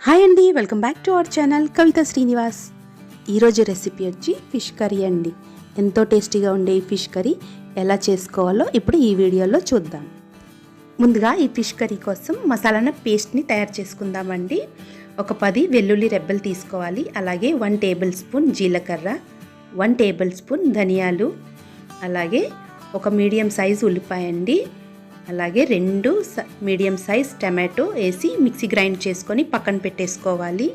Hi అండి, welcome back to our channel Kavitha Srinivas. ఈరోజు recipe వచ్చి ఫిష్ కర్రీ అండి. ఎంతో టేస్టీగా ఉండే ఈ ఫిష్ కర్రీ ఎలా చేసుకోవాలో ఇప్పుడు ఈ వీడియోలో చూద్దాం. ముందుగా ఈ ఫిష్ కర్రీ కోసం మసాలా పేస్ట్ని తయారు చేసుకుందామండి. ఒక 10 వెల్లుల్లి రెబ్బలు తీసుకోవాలి. అలాగే 1 టేబుల్ స్పూన్ జీలకర్ర, 1 టేబుల్ స్పూన్ ధనియాలు, అలాగే ఒక మీడియం సైజు ఉల్లిపాయ అండి, అలాగే 2 మీడియం సైజ్ టమాటో వేసి మిక్సీ గ్రైండ్ చేసుకొని పక్కన పెట్టేసుకోవాలి.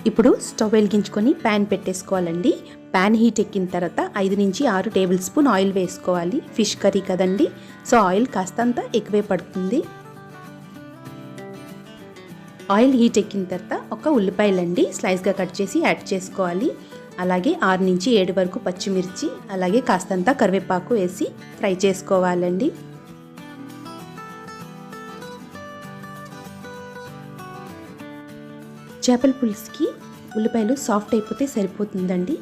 ఇప్పుడు స్టవ్ వెలిగించుకొని ప్యాన్ పెట్టేసుకోవాలండి. ప్యాన్ హీట్ ఎక్కిన తర్వాత 5 నుంచి 6 టేబుల్ స్పూన్ ఆయిల్ వేసుకోవాలి. ఫిష్ కర్రీ కదండి, సో ఆయిల్ కాస్తంత ఎక్కువే పడుతుంది. ఆయిల్ హీట్ ఎక్కిన తర్వాత ఒక ఉల్లిపాయలండి స్లైస్గా కట్ చేసి యాడ్ చేసుకోవాలి. అలాగే 6 నుంచి 7 వరకు పచ్చిమిర్చి, అలాగే కాస్తంత కరివేపాకు వేసి ఫ్రై చేసుకోవాలండి. చేపల పులుసుకి ఉల్లిపాయలు సాఫ్ట్ అయిపోతే సరిపోతుందండి.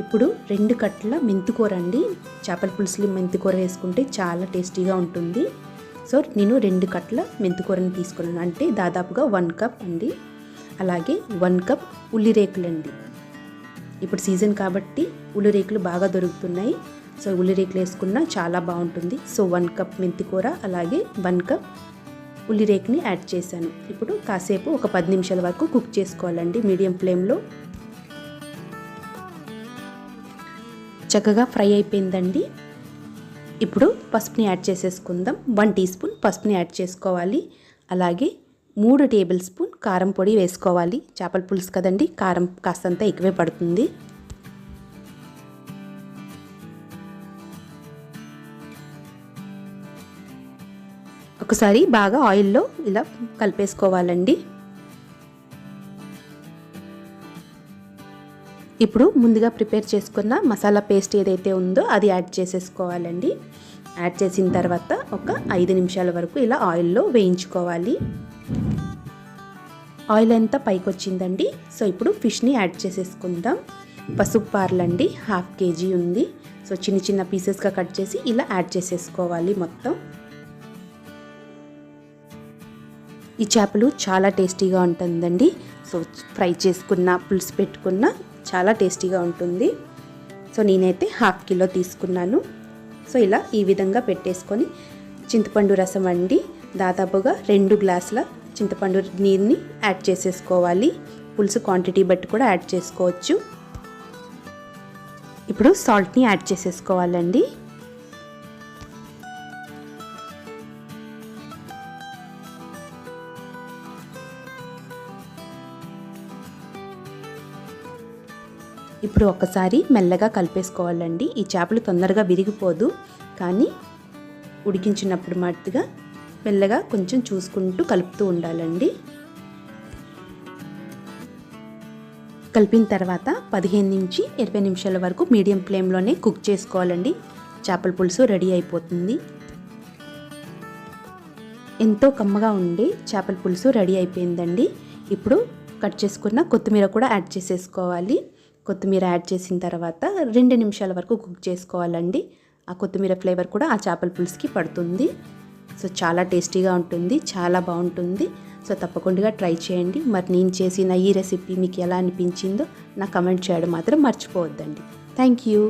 ఇప్పుడు 2 కట్టల మెంతికూర అండి. చేపల పులుసులో మెంతికూర వేసుకుంటే చాలా టేస్టీగా ఉంటుంది. సో నేను 2 కట్టల మెంతికూరని తీసుకున్నాను, అంటే దాదాపుగా 1 కప్ అండి. అలాగే 1 కప్ ఉల్లి రేకులండి. ఇప్పుడు సీజన్ కాబట్టి ఉల్లి రేకులు బాగా దొరుకుతున్నాయి. సో ఉల్లి రేకులు వేసుకున్నా చాలా బాగుంటుంది. సో 1 కప్ మెంతికూర, అలాగే 1 కప్ ఉల్లి రేకుని యాడ్ చేశాను. ఇప్పుడు కాసేపు ఒక 10 నిమిషాల వరకు కుక్ చేసుకోవాలండి మీడియం ఫ్లేమ్లో. చక్కగా ఫ్రై అయిపోయిందండి. ఇప్పుడు పసుపుని యాడ్ చేసేసుకుందాం. 1 టీ స్పూన్ పసుపుని యాడ్ చేసుకోవాలి. అలాగే 3 టేబుల్ స్పూన్ కారం పొడి వేసుకోవాలి. చేపల పులుసు కదండి, కారం కాస్తంత ఎక్కువే పడుతుంది. ఒకసారి బాగా ఆయిల్లో ఇలా కలిపేసుకోవాలండి. ఇప్పుడు ముందుగా ప్రిపేర్ చేసుకున్న మసాలా పేస్ట్ ఏదైతే ఉందో అది యాడ్ చేసేసుకోవాలండి. యాడ్ చేసిన తర్వాత ఒక 5 నిమిషాల వరకు ఇలా ఆయిల్లో వేయించుకోవాలి. ఆయిల్ అంతా పైకి వచ్చిందండి. సో ఇప్పుడు ఫిష్ని యాడ్ చేసేసుకుందాం. పసుపు పార్లండి 1/2 kg ఉంది. సో చిన్న చిన్న పీసెస్గా కట్ చేసి ఇలా యాడ్ చేసేసుకోవాలి మొత్తం. ఈ చేపలు చాలా టేస్టీగా ఉంటుందండి. సో ఫ్రై చేసుకున్న, పులుసు పెట్టుకున్న చాలా టేస్టీగా ఉంటుంది. సో నేనైతే 1/2 కిలో తీసుకున్నాను. సో ఇలా ఈ విధంగా పెట్టేసుకొని చింతపండు రసం అండి, దాదాపుగా 2 గ్లాసుల చింతపండు నీరుని యాడ్ చేసేసుకోవాలి. పులుసు క్వాంటిటీ బట్టి కూడా యాడ్ చేసుకోవచ్చు. ఇప్పుడు సాల్ట్ని యాడ్ చేసేసుకోవాలండి. ఇప్పుడు ఒకసారి మెల్లగా కలిపేసుకోవాలండి. ఈ చేపలు తొందరగా విరిగిపోదు, కానీ ఉడికించినప్పుడు మట్టుగా మెల్లగా కొంచెం చూసుకుంటూ కలుపుతూ ఉండాలండి. కలిపిన తర్వాత 15 నుంచి 20 నిమిషాల వరకు మీడియం ఫ్లేమ్లోనే కుక్ చేసుకోవాలండి. చేపల పులుసు రెడీ అయిపోతుంది. ఎంతో కమ్మగా ఉండే చేపల పులుసు రెడీ అయిపోయిందండి. ఇప్పుడు కట్ చేసుకున్న కొత్తిమీర కూడా యాడ్ చేసేసుకోవాలి. కొత్తిమీర యాడ్ చేసిన తర్వాత 2 నిమిషాల వరకు కుక్ చేసుకోవాలండి. ఆ కొత్తిమీర ఫ్లేవర్ కూడా ఆ చేపల పులుసుకి పడుతుంది. సో చాలా టేస్టీగా ఉంటుంది, చాలా బాగుంటుంది. సో తప్పకుండా ట్రై చేయండి. మరి నేను చేసిన ఈ రెసిపీ మీకు ఎలా అనిపించిందో నాకు కమెంట్ చేయడం మాత్రం మర్చిపోవద్దండి. Thank you.